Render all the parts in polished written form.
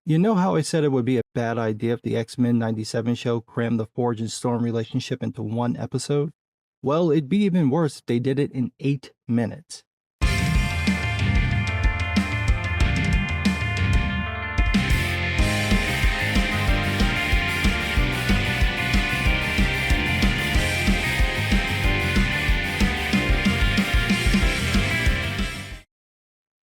You know how I said it would be a bad idea if the X-Men 97 show crammed the Forge and Storm relationship into one episode? Well, it'd be even worse if they did it in 8 minutes.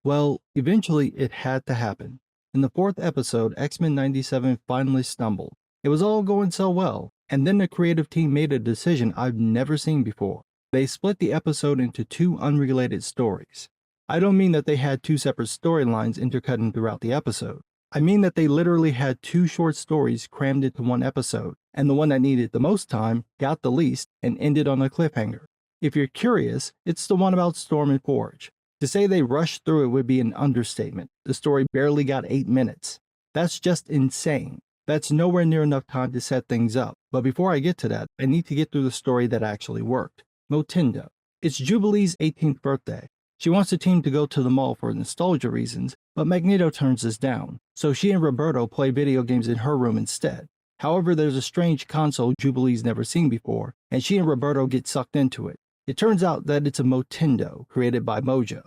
Well, eventually it had to happen. In the 4th episode, X-Men 97 finally stumbled. It was all going so well, and then the creative team made a decision I've never seen before. They split the episode into 2 unrelated stories. I don't mean that they had 2 separate storylines intercutting throughout the episode. I mean that they literally had 2 short stories crammed into one episode, and the one that needed the most time got the least and ended on a cliffhanger. If you're curious, it's the one about Storm and Forge. To say they rushed through it would be an understatement. The story barely got 8 minutes. That's just insane. That's nowhere near enough time to set things up. But before I get to that, I need to get through the story that actually worked. Motindo. It's Jubilee's 18th birthday. She wants the team to go to the mall for nostalgia reasons, but Magneto turns this down. So she and Roberto play video games in her room instead. However, there's a strange console Jubilee's never seen before, and she and Roberto get sucked into it. It turns out that it's a Motindo created by Mojo.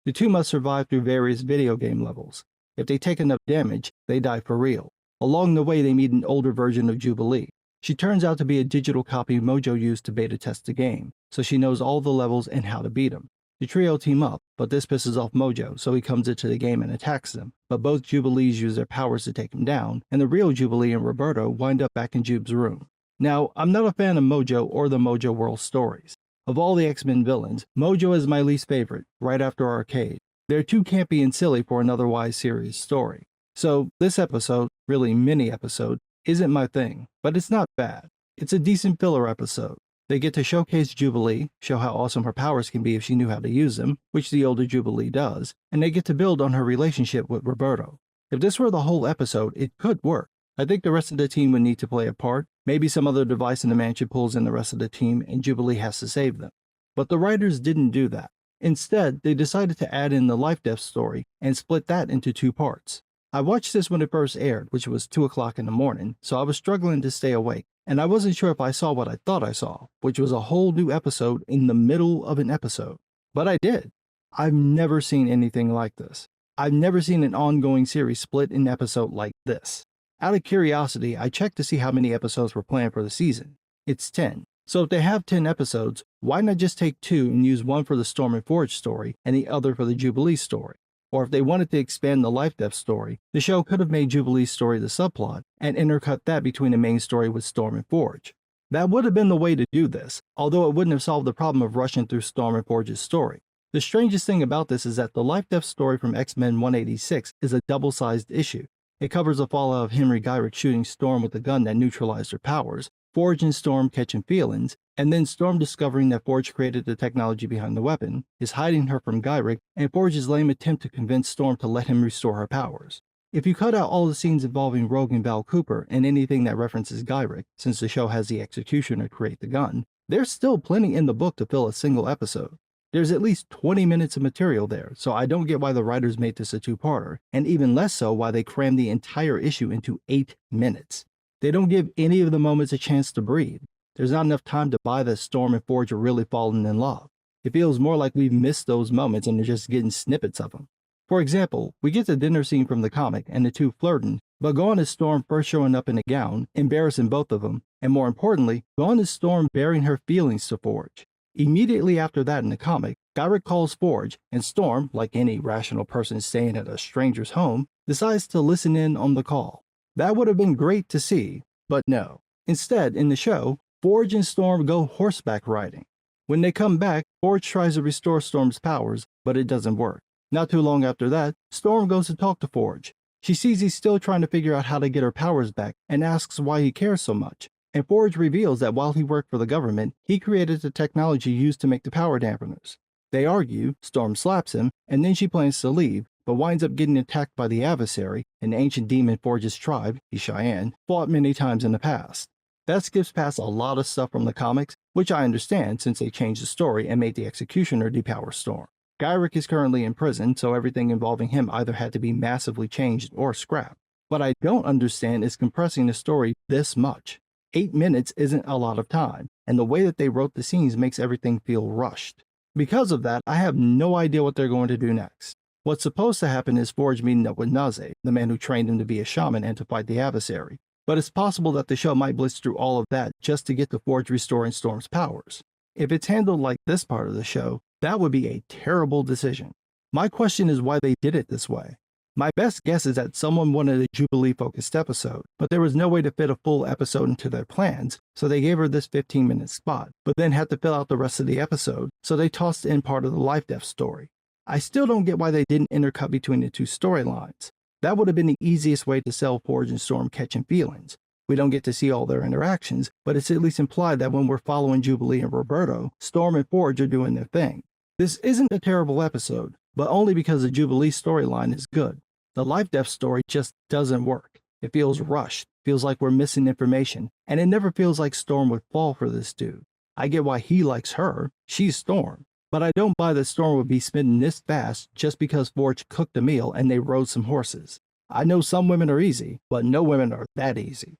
The two must survive through various video game levels. If they take enough damage, they die for real. Along the way, they meet an older version of Jubilee. She turns out to be a digital copy Mojo used to beta test the game, so she knows all the levels and how to beat them. The trio team up, but this pisses off Mojo, so he comes into the game and attacks them. But both Jubilees use their powers to take him down, and the real Jubilee and Roberto wind up back in Jube's room. Now, I'm not a fan of Mojo or the Mojo World stories. Of all the X-Men villains, Mojo is my least favorite, right after Arcade. They're too campy and silly for an otherwise serious story. So, this episode, really mini-episode, isn't my thing, but it's not bad. It's a decent filler episode. They get to showcase Jubilee, show how awesome her powers can be if she knew how to use them, which the older Jubilee does, and they get to build on her relationship with Roberto. If this were the whole episode, it could work. I think the rest of the team would need to play a part. Maybe some other device in the mansion pulls in the rest of the team and Jubilee has to save them. But the writers didn't do that. Instead, they decided to add in the life-death story and split that into 2 parts. I watched this when it first aired, which was 2 o'clock in the morning, so I was struggling to stay awake, and I wasn't sure if I saw what I thought I saw, which was a whole new episode in the middle of an episode. But I did. I've never seen anything like this. I've never seen an ongoing series split in an episode like this. Out of curiosity, I checked to see how many episodes were planned for the season. It's 10. So if they have 10 episodes, why not just take 2 and use one for the Storm and Forge story and the other for the Jubilee story? Or if they wanted to expand the life-death story, the show could have made Jubilee's story the subplot and intercut that between the main story with Storm and Forge. That would have been the way to do this, although it wouldn't have solved the problem of rushing through Storm and Forge's story. The strangest thing about this is that the life-death story from X-Men 186 is a double-sized issue. It covers the fallout of Henry Gyrick shooting Storm with a gun that neutralized her powers, Forge and Storm catching feelings, and then Storm discovering that Forge created the technology behind the weapon, is hiding her from Gyrick, and Forge's lame attempt to convince Storm to let him restore her powers. If you cut out all the scenes involving Rogue and Val Cooper and anything that references Gyrick, since the show has the Executioner create the gun, there's still plenty in the book to fill a single episode. There's at least 20 minutes of material there, so I don't get why the writers made this a 2-parter, and even less so why they crammed the entire issue into 8 minutes. They don't give any of the moments a chance to breathe. There's not enough time to buy that Storm and Forge are really falling in love. It feels more like we've missed those moments and they're just getting snippets of them. For example, we get the dinner scene from the comic and the two flirting, but gone is Storm first showing up in a gown, embarrassing both of them, and more importantly, gone is Storm bearing her feelings to Forge. Immediately after that in the comic, Gyrick calls Forge, and Storm, like any rational person staying at a stranger's home, decides to listen in on the call. That would have been great to see, but no. Instead, in the show, Forge and Storm go horseback riding. When they come back, Forge tries to restore Storm's powers, but it doesn't work. Not too long after that, Storm goes to talk to Forge. She sees he's still trying to figure out how to get her powers back and asks why he cares so much. And Forge reveals that while he worked for the government, he created the technology used to make the power dampeners. They argue, Storm slaps him, and then she plans to leave, but winds up getting attacked by the adversary, an ancient demon Forge's tribe, the Cheyenne, fought many times in the past. That skips past a lot of stuff from the comics, which I understand since they changed the story and made the Executioner depower Storm. Gyrick is currently in prison, so everything involving him either had to be massively changed or scrapped. What I don't understand is compressing the story this much. 8 minutes isn't a lot of time, and the way that they wrote the scenes makes everything feel rushed. Because of that, I have no idea what they're going to do next. What's supposed to happen is Forge meeting up with Naze, the man who trained him to be a shaman and to fight the adversary. But it's possible that the show might blitz through all of that just to get to Forge restoring Storm's powers. If it's handled like this part of the show, that would be a terrible decision. My question is why they did it this way. My best guess is that someone wanted a Jubilee-focused episode, but there was no way to fit a full episode into their plans, so they gave her this 15-minute spot, but then had to fill out the rest of the episode, so they tossed in part of the life-death story. I still don't get why they didn't intercut between the two storylines. That would have been the easiest way to sell Forge and Storm catching feelings. We don't get to see all their interactions, but it's at least implied that when we're following Jubilee and Roberto, Storm and Forge are doing their thing. This isn't a terrible episode, but only because the Jubilee storyline is good. The life-death story just doesn't work. It feels rushed, feels like we're missing information, and it never feels like Storm would fall for this dude. I get why he likes her, she's Storm, but I don't buy that Storm would be smitten this fast just because Forge cooked a meal and they rode some horses. I know some women are easy, but no women are that easy.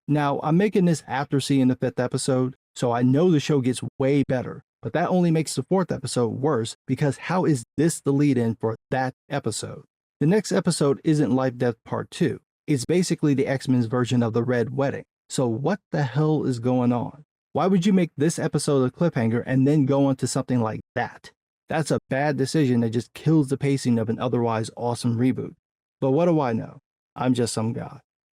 Now, I'm making this after seeing the 5th episode, so I know the show gets way better, but that only makes the 4th episode worse because how is this the lead-in for that episode? The next episode isn't Life Death Part 2. It's basically the X-Men's version of the Red Wedding. So what the hell is going on? Why would you make this episode a cliffhanger and then go on to something like that? That's a bad decision that just kills the pacing of an otherwise awesome reboot. But what do I know? I'm just some guy.